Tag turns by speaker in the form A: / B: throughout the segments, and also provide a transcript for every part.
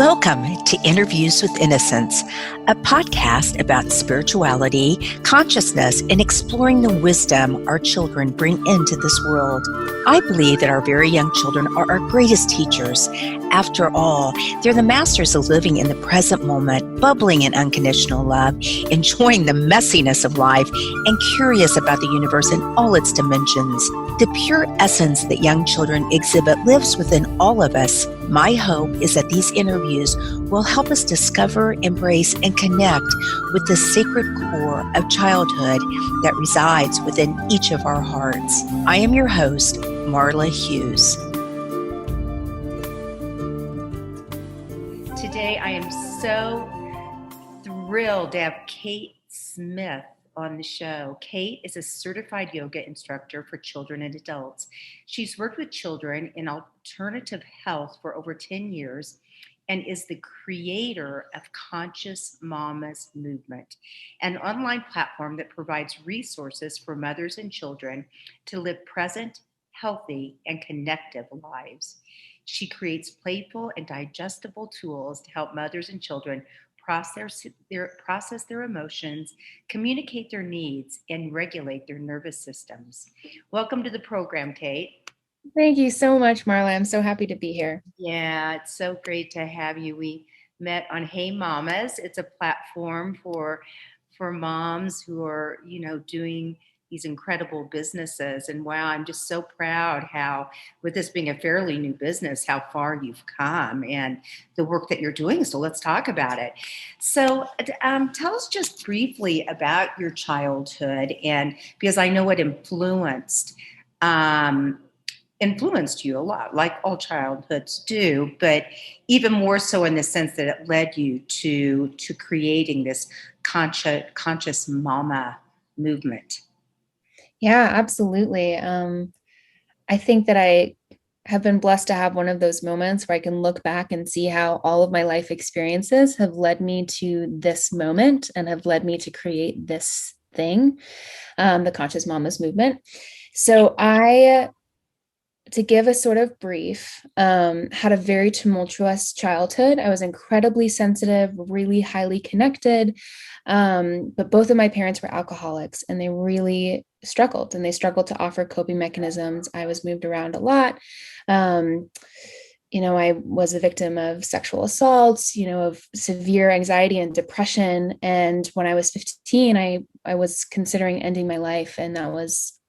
A: Welcome to Interviews with Innocence, a podcast about spirituality, consciousness, and exploring the wisdom our children bring into this world. I believe that our very young children are our greatest teachers. After all, they're the masters of living in the present moment, bubbling in unconditional love, enjoying the messiness of life, and curious about the universe in all its dimensions. The pure essence that young children exhibit lives within all of us. My hope is that these interviews will help us discover, embrace, and connect with the sacred core of childhood that resides within each of our hearts. I am your host, Marla Hughes. Today, I am so thrilled to have Kate Smith on the show. Kate is a certified yoga instructor for children and adults. She's worked with children in alternative health for over 10 years and is the creator of Conscious Mamas Movement, an online platform that provides resources for mothers and children to live present, healthy, and connective lives. She creates playful and digestible tools to help mothers and children process their emotions, communicate their needs, and regulate their nervous systems. Welcome to the program, Kate.
B: Thank you so much, Marla. I'm so happy to be here.
A: Yeah, it's so great to have you. We met on Hey Mamas. It's a platform for moms who are, doing these incredible businesses. And wow, I'm just so proud how, with this being a fairly new business, how far you've come and the work that you're doing. So let's talk about it. So tell us just briefly about your childhood, and because I know it influenced you a lot, like all childhoods do, but even more so in the sense that it led you to creating this conscious mama movement.
B: Yeah, absolutely. I think that I have been blessed to have one of those moments where I can look back and see how all of my life experiences have led me to this moment and have led me to create this thing, the Conscious Mamas Movement. So to give a sort of brief, had a very tumultuous childhood. I was incredibly sensitive, really highly connected, but both of my parents were alcoholics and they really struggled, and they struggled to offer coping mechanisms. I was moved around a lot. I was a victim of sexual assaults, of severe anxiety and depression. And when I was 15, I was considering ending my life, and that was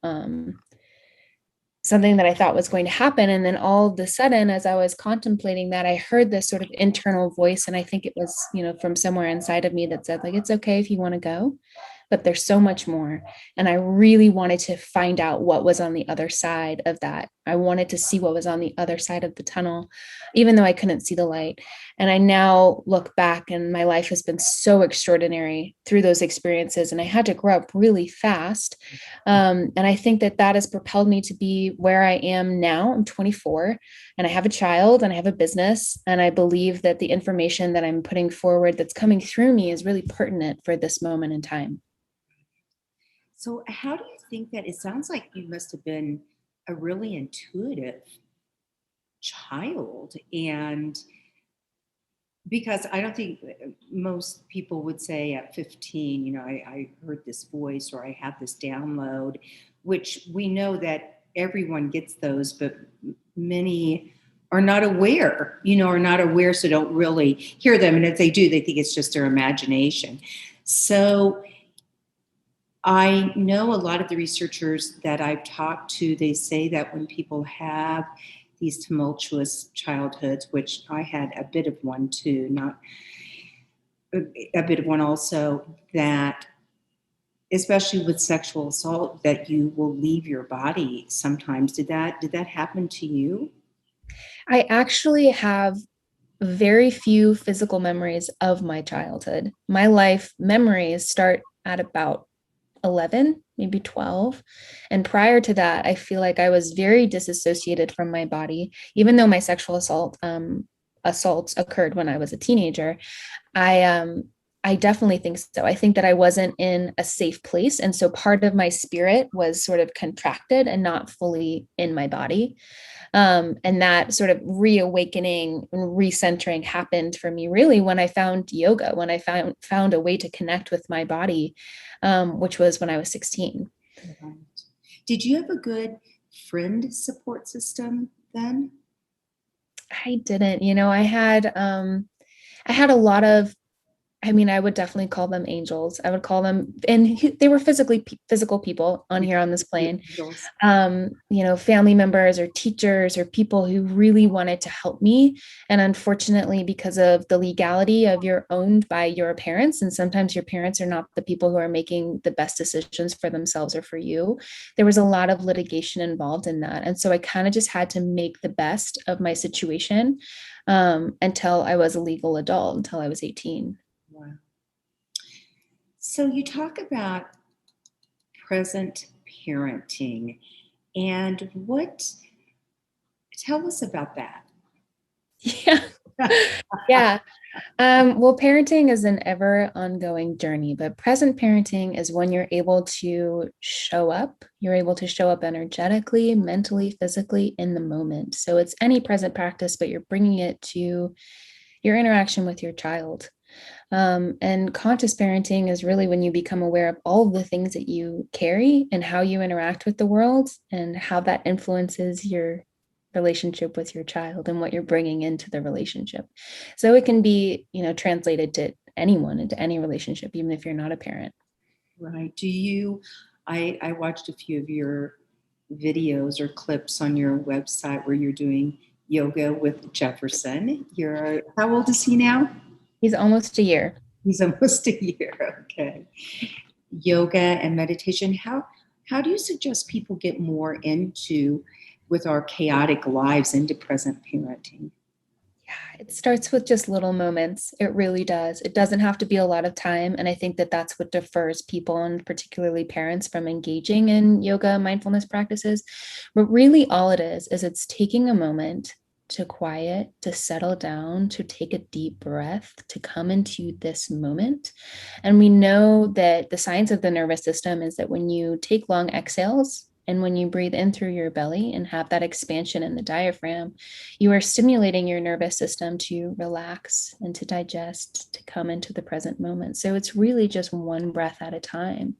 B: something that I thought was going to happen. And then all of a sudden, as I was contemplating that, I heard this sort of internal voice. And I think it was, from somewhere inside of me that said, like, it's okay if you want to go, but there's so much more. And I really wanted to find out what was on the other side of that. I wanted to see what was on the other side of the tunnel, even though I couldn't see the light. And I now look back, and my life has been so extraordinary through those experiences. And I had to grow up really fast. And I think that has propelled me to be where I am now. I'm 24 and I have a child and I have a business. And I believe that the information that I'm putting forward that's coming through me is really pertinent for this moment in time.
A: So how do you think that, it sounds like you must have been a really intuitive child, and because I don't think most people would say at 15, I heard this voice or I had this download, which we know that everyone gets those, but many are not aware, so don't really hear them. And if they do, they think it's just their imagination. So I know a lot of the researchers that I've talked to, they say that when people have these tumultuous childhoods, which I had a bit of one too, not a bit of one also, that especially with sexual assault, that you will leave your body sometimes. Did that happen to you?
B: I actually have very few physical memories of my childhood. My life memories start at about 11, maybe 12. And prior to that, I feel like I was very disassociated from my body. Even though my sexual assaults occurred when I was a teenager, I I definitely think so. I think that I wasn't in a safe place. And so part of my spirit was sort of contracted and not fully in my body. And that sort of reawakening and recentering happened for me really when I found yoga, when I found a way to connect with my body, which was when I was 16.
A: Right. Did you have a good friend support system then?
B: I didn't, I had a lot of, I mean, I would definitely call them angels. I would call them, and they were physical people on
A: Yeah,
B: here on this
A: the
B: plane.
A: angels.
B: Family members or teachers or people who really wanted to help me. And unfortunately, because of the legality of you're owned by your parents, and sometimes your parents are not the people who are making the best decisions for themselves or for you, there was a lot of litigation involved in that. And so I kind of just had to make the best of my situation until I was a legal adult, until I was 18.
A: Wow. So you talk about present parenting and tell us about that.
B: Yeah. Yeah. Well, parenting is an ever ongoing journey, but present parenting is when you're able to show up. You're able to show up energetically, mentally, physically in the moment. So it's any present practice, but you're bringing it to your interaction with your child. And conscious parenting is really when you become aware of all of the things that you carry and how you interact with the world and how that influences your relationship with your child and what you're bringing into the relationship. So it can be, translated to anyone, into any relationship, even if you're not a parent.
A: Right. I watched a few of your videos or clips on your website where you're doing yoga with Jefferson. How old is he now?
B: He's almost a year.
A: He's almost a year. Okay. Yoga and meditation. How do you suggest people get more into with our chaotic lives into present parenting?
B: Yeah, it starts with just little moments. It really does. It doesn't have to be a lot of time. And I think that that's what defers people and particularly parents from engaging in yoga mindfulness practices. But really, all it is it's taking a moment to quiet, to settle down, to take a deep breath, to come into this moment. And we know that the science of the nervous system is that when you take long exhales, and when you breathe in through your belly and have that expansion in the diaphragm, you are stimulating your nervous system to relax and to digest, to come into the present moment. So it's really just one breath at a time.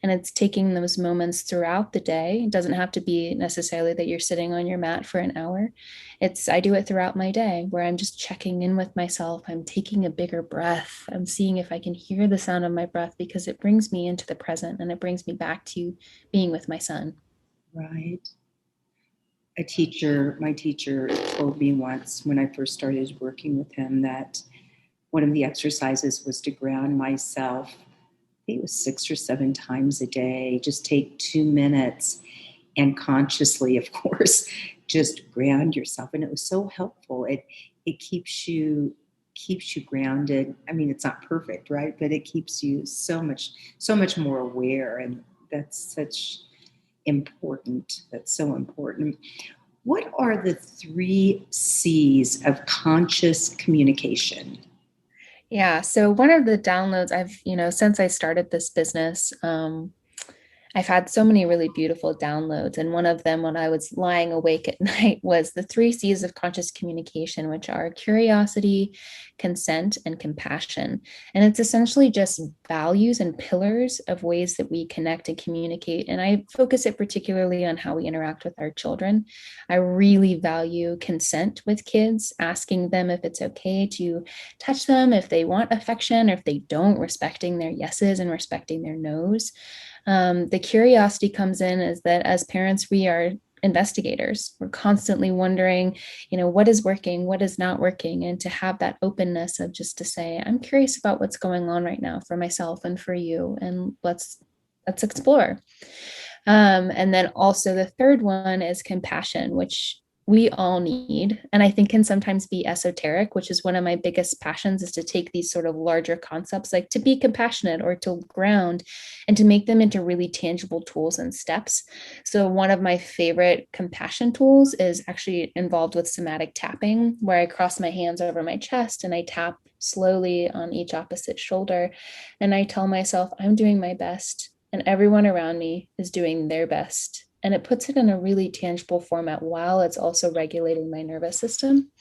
B: And it's taking those moments throughout the day. It doesn't have to be necessarily that you're sitting on your mat for an hour. I do it throughout my day where I'm just checking in with myself. I'm taking a bigger breath. I'm seeing if I can hear the sound of my breath because it brings me into the present and it brings me back to being with my son.
A: Right. My teacher told me once when I first started working with him that one of the exercises was to ground myself. I think it was 6 or 7 times a day. Just take 2 minutes and consciously, of course, just ground yourself. And it was so helpful. It keeps you grounded. I mean, it's not perfect, right? But it keeps you so much more aware. And that's so important. What are the 3 C's of conscious communication?
B: Yeah. So one of the downloads since I started this business, I've had so many really beautiful downloads. And one of them, when I was lying awake at night, was the 3 C's of conscious communication, which are curiosity, consent, and compassion. And it's essentially just values and pillars of ways that we connect and communicate. And I focus it particularly on how we interact with our children. I really value consent with kids, asking them if it's okay to touch them, if they want affection, or if they don't, respecting their yeses and respecting their nos. The curiosity comes in is that as parents, we are investigators. We're constantly wondering, what is working, what is not working, and to have that openness of just to say, I'm curious about what's going on right now for myself and for you, and let's explore. And then also the third one is compassion, which we all need, and I think can sometimes be esoteric, which is one of my biggest passions, is to take these sort of larger concepts, like to be compassionate or to ground, and to make them into really tangible tools and steps. So one of my favorite compassion tools is actually involved with somatic tapping, where I cross my hands over my chest and I tap slowly on each opposite shoulder. And I tell myself, I'm doing my best, and everyone around me is doing their best. And it puts it in a really tangible format while it's also regulating my nervous system.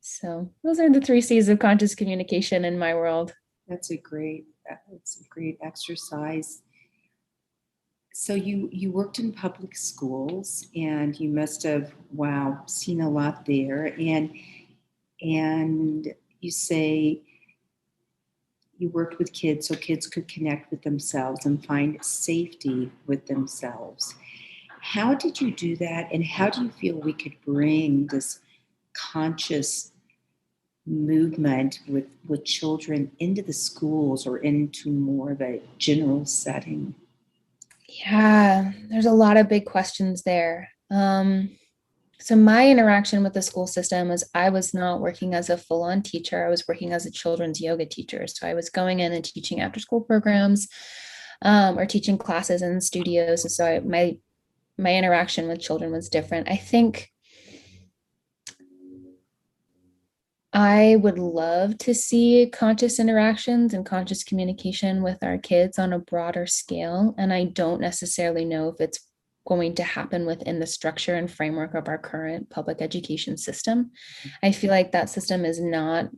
B: So those are the 3 C's of conscious communication in my world.
A: That's a great exercise. So you worked in public schools, and you must have, wow, seen a lot there. And you say you worked with kids so kids could connect with themselves and find safety with themselves. How did you do that? And how do you feel we could bring this conscious movement with children into the schools or into more of a general setting?
B: Yeah, there's a lot of big questions there. So my interaction with the school system was, I was not working as a full-on teacher. I was working as a children's yoga teacher. So I was going in and teaching after-school programs, or teaching classes in studios. And so my interaction with children was different. I think I would love to see conscious interactions and conscious communication with our kids on a broader scale. And I don't necessarily know if it's going to happen within the structure and framework of our current public education system. I feel like that system is not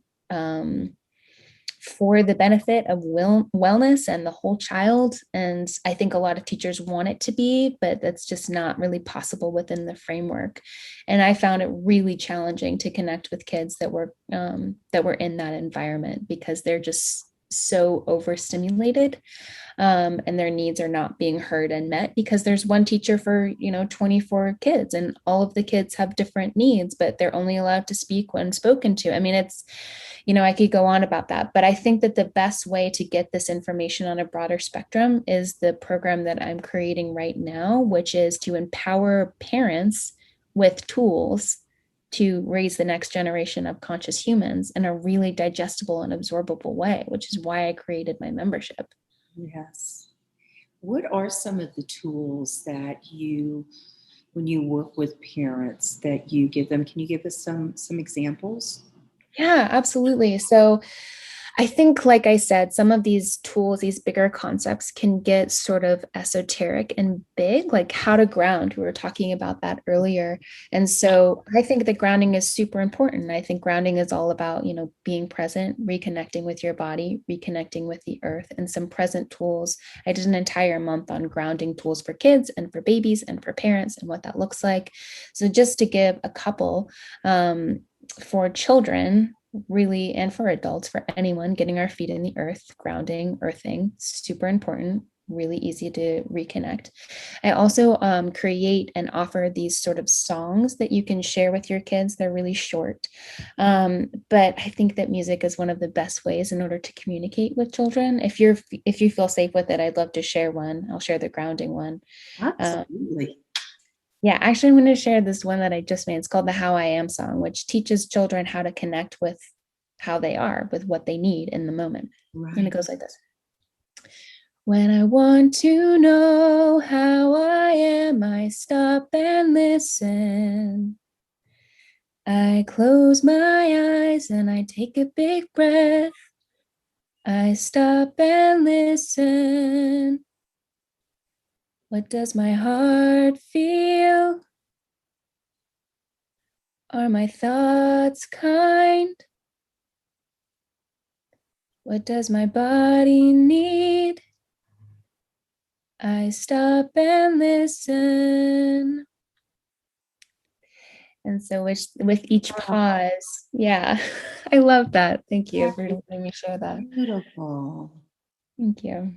B: for the benefit of wellness and the whole child. And I think a lot of teachers want it to be, but that's just not really possible within the framework. And I found it really challenging to connect with kids that were in that environment, because they're just so overstimulated, and their needs are not being heard and met, because there's one teacher for 24 kids, and all of the kids have different needs, but they're only allowed to speak when spoken to. I mean, it's, I could go on about that, but I think that the best way to get this information on a broader spectrum is the program that I'm creating right now, which is to empower parents with tools to raise the next generation of conscious humans in a really digestible and absorbable way, which is why I created my membership.
A: Yes. What are some of the tools that when you work with parents, that you give them? Can you give us some examples?
B: Yeah, absolutely. So I think, like I said, some of these tools, these bigger concepts can get sort of esoteric and big, like how to ground. We were talking about that earlier. And so I think that grounding is super important. I think grounding is all about, being present, reconnecting with your body, reconnecting with the earth, and some present tools. I did an entire month on grounding tools for kids and for babies and for parents and what that looks like. So just to give a couple, for children, really, and for adults, for anyone, getting our feet in the earth, grounding, earthing, super important, really easy to reconnect. I also create and offer these sort of songs that you can share with your kids. They're really short, but I think that music is one of the best ways in order to communicate with children. If you feel safe with it, I'd love to share one. I'll share the grounding one.
A: Absolutely.
B: Yeah, actually, I'm going to share this one that I just made. It's called the How I Am song, which teaches children how to connect with how they are, with what they need in the moment. And it
A: Right.
B: goes like this. When I want to know how I am, I stop and listen. I close my eyes and I take a big breath. I stop and listen. What does my heart feel? Are my thoughts kind? What does my body need? I stop and listen. And so with each pause, yeah, I love that. Thank you for letting me share that.
A: Beautiful.
B: Thank you.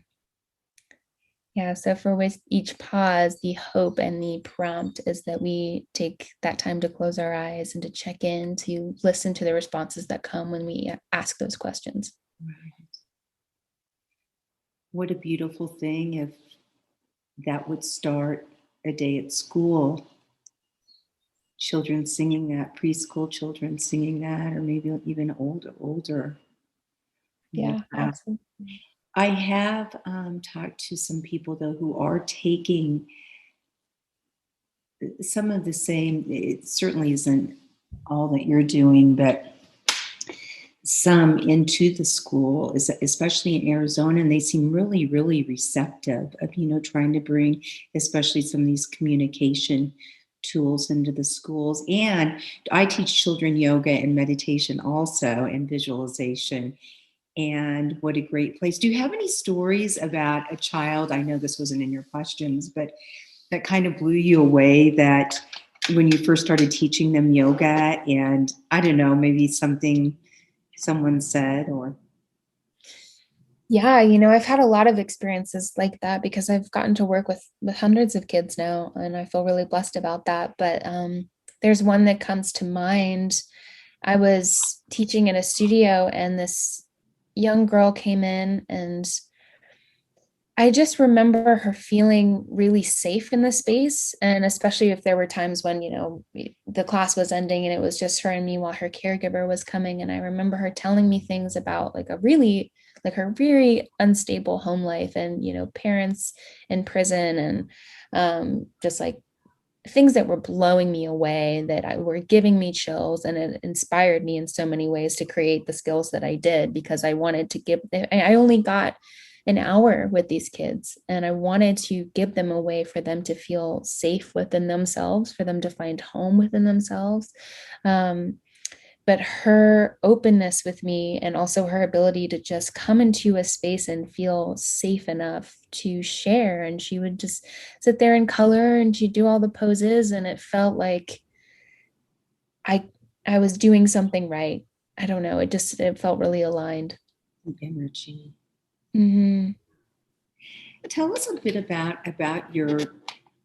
B: Yeah, so for with each pause, the hope and the prompt is that we take that time to close our eyes and to check in, to listen to the responses that come when we ask those questions.
A: Right. What a beautiful thing if that would start a day at school. children singing that, preschool children singing that, or maybe even older.
B: Yeah,
A: Yeah.
B: absolutely.
A: I have talked to some people though who are taking some of the same. It certainly isn't all that you're doing, but some into the school, especially in Arizona, and they seem really, really receptive of, trying to bring, especially some of these communication tools into the schools. And I teach children yoga and meditation also, and visualization. And what a great place. Do you have any stories about a child? I know this wasn't in your questions, but that kind of blew you away, that when you first started teaching them yoga, and I don't know, maybe something someone said, or
B: Yeah, I've had a lot of experiences like that because I've gotten to work with hundreds of kids now, and I feel really blessed about that. But there's one that comes to mind. I was teaching in a studio, and this young girl came in, and I just remember her feeling really safe in the space. And especially if there were times when, the class was ending and it was just her and me while her caregiver was coming. And I remember her telling me things about like her very unstable home life and, parents in prison and just like things that were blowing me away, were giving me chills, and it inspired me in so many ways to create the skills that I did, because I wanted to I only got an hour with these kids, and I wanted to give them a way for them to feel safe within themselves, for them to find home within themselves. Um, but her openness with me, and also her ability to just come into a space and feel safe enough to share, and she would just sit there and color, and she'd do all the poses, and it felt like i I was doing something right. I don't know, it felt really aligned.
A: energy.
B: Mm-hmm.
A: Tell us a bit about your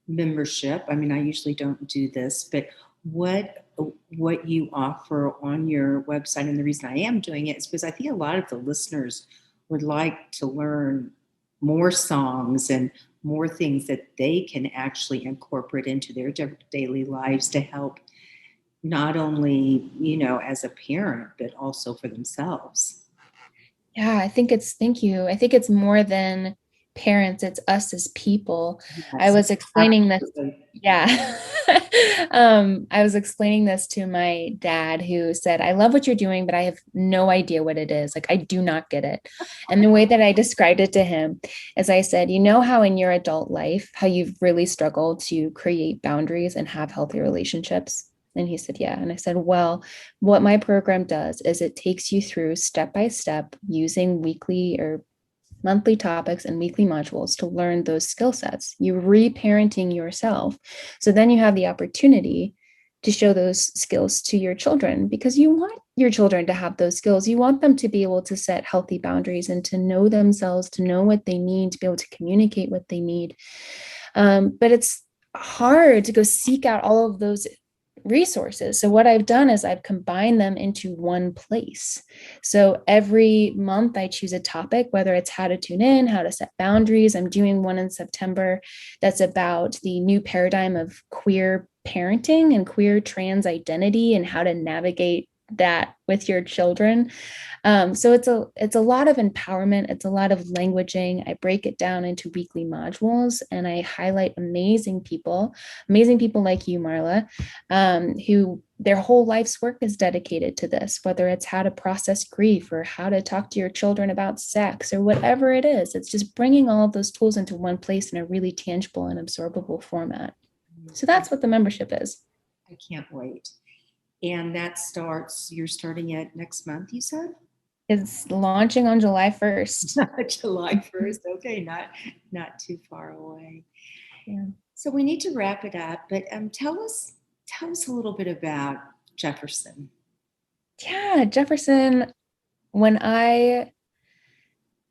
A: membership. I mean, I usually don't do this, but what you offer on your website. And the reason I am doing it is because I think a lot of the listeners would like to learn more songs and more things that they can actually incorporate into their daily lives to help, not only, as a parent, but also for themselves.
B: Yeah, thank you. I think it's more than parents, it's us as people. I
A: Yes,
B: was explaining this.
A: absolutely.
B: Yeah. I was explaining this to my dad, who said, I love what you're doing, but I have no idea what it is. Like, I do not get it. And the way that I described it to him is, I said, how in your adult life, how you've really struggled to create boundaries and have healthy relationships? And he said, yeah. And I said, well, what my program does is it takes you through step by step, using weekly or monthly topics and weekly modules to learn those skill sets. You're reparenting yourself. So then you have the opportunity to show those skills to your children, because you want your children to have those skills. You want them to be able to set healthy boundaries and to know themselves, to know what they need, to be able to communicate what they need. But it's hard to go seek out all of those resources. So what I've done is I've combined them into one place. So every month I choose a topic, whether it's how to tune in, how to set boundaries. I'm doing one in September that's about the new paradigm of queer parenting and queer trans identity, and how to navigate that with your children. So it's a lot of empowerment. It's a lot of languaging. I break it down into weekly modules, and I highlight amazing people like you, Marla, who their whole life's work is dedicated to this, whether it's how to process grief or how to talk to your children about sex or whatever it is. It's just bringing all of those tools into one place in a really tangible and absorbable format. So that's what the membership is.
A: I can't wait. And you're starting it next month, you said?
B: It's launching on July 1st.
A: July 1st. Okay, not too far away.
B: Yeah.
A: So we need to wrap it up, but tell us a little bit about Jefferson.
B: Yeah, Jefferson, when I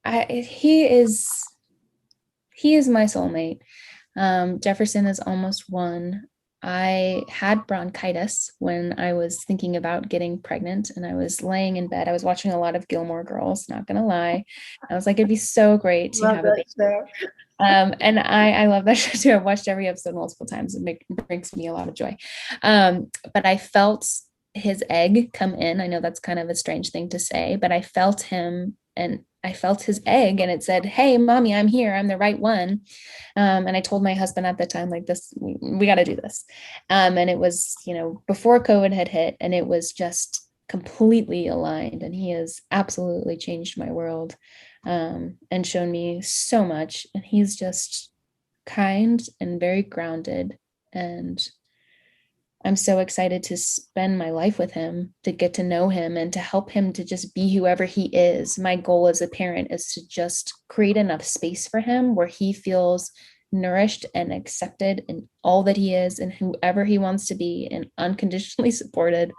B: he is my soulmate. Jefferson is almost one. I had bronchitis when I was thinking about getting pregnant, and I was laying in bed. I was watching a lot of Gilmore Girls, not gonna lie. I was like, it'd be so great to
A: Love
B: have a
A: that
B: baby.
A: show.
B: And I love that show too. I've watched every episode multiple times. Brings me a lot of joy. But I felt his egg come in. I know that's kind of a strange thing to say, but I felt him and I felt his egg and it said, "Hey, mommy, I'm here. I'm the right one." And I told my husband at the time, like, this, we got to do this. And it was, before COVID had hit, and it was just completely aligned. And he has absolutely changed my world, and shown me so much. And he's just kind and very grounded. And I'm so excited to spend my life with him, to get to know him and to help him to just be whoever he is. My goal as a parent is to just create enough space for him where he feels nourished and accepted in all that he is and whoever he wants to be, and unconditionally supported,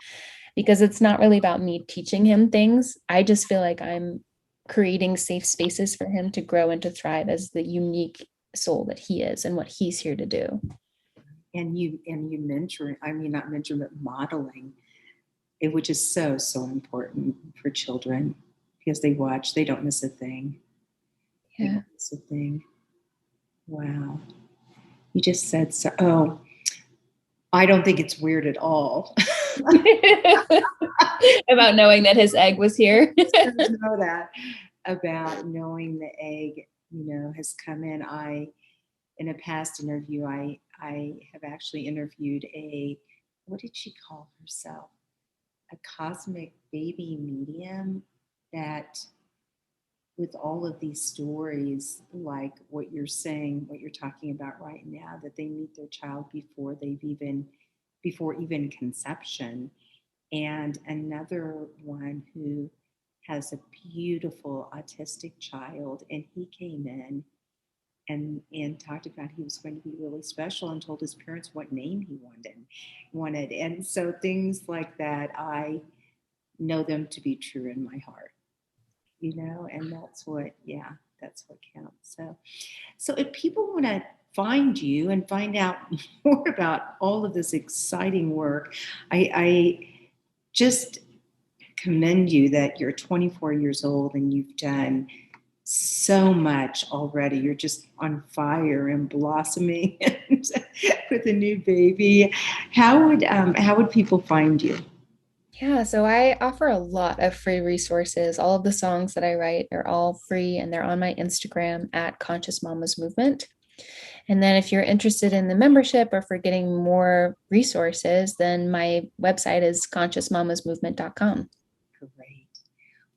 B: because it's not really about me teaching him things. I just feel like I'm creating safe spaces for him to grow and to thrive as the unique soul that he is and what he's here to do.
A: And you mentoring, I mean, not mentoring, but modeling it, which is so important for children, because they watch, they don't miss a thing.
B: Yeah.
A: They don't miss a thing. Wow. You just said so. Oh, I don't think it's weird at all.
B: About knowing that his egg was here.
A: Know that about knowing the egg, has come in. In a past interview, I have actually interviewed what did she call herself? A cosmic baby medium, that with all of these stories, like what you're saying, what you're talking about right now, that they meet their child before even conception. And another one who has a beautiful autistic child, and he came in and talked about he was going to be really special and told his parents what name he wanted. And so things like that, I know them to be true in my heart, and that's what counts. So if people want to find you and find out more about all of this exciting work, I just commend you that you're 24 years old and you've done so much already. You're just on fire and blossoming with a new baby. How would people find you?
B: Yeah, so I offer a lot of free resources. All of the songs that I write are all free, and they're on my Instagram at Conscious Mamas Movement. And then if you're interested in the membership or for getting more resources, then my website is consciousmamasmovement.com.
A: Great.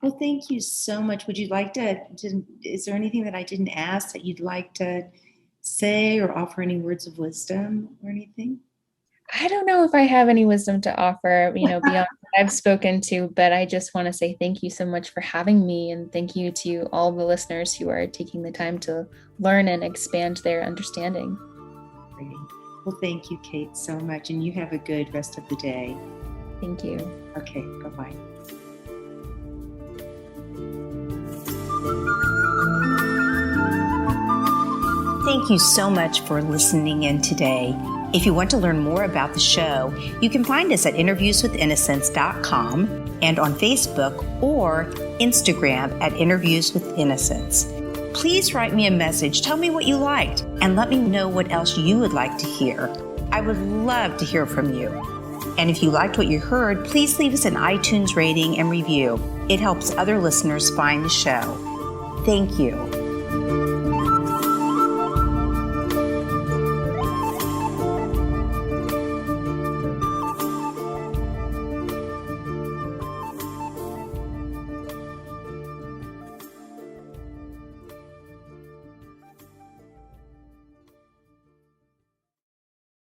A: Well, thank you so much. Would you like to, is there anything that I didn't ask that you'd like to say or offer any words of wisdom or anything?
B: I don't know if I have any wisdom to offer, beyond what I've spoken to, but I just want to say thank you so much for having me. And thank you to all the listeners who are taking the time to learn and expand their understanding.
A: Great. Well, thank you, Kate, so much. And you have a good rest of the day.
B: Thank you.
A: Okay, bye-bye. Thank you so much for listening in today. If you want to learn more about the show, you can find us at interviewswithinnocence.com and on Facebook or Instagram at Interviews with Innocence. Please write me a message, tell me what you liked, and let me know what else you would like to hear. I would love to hear from you. And if you liked what you heard, please leave us an iTunes rating and review. It helps other listeners find the show. Thank you.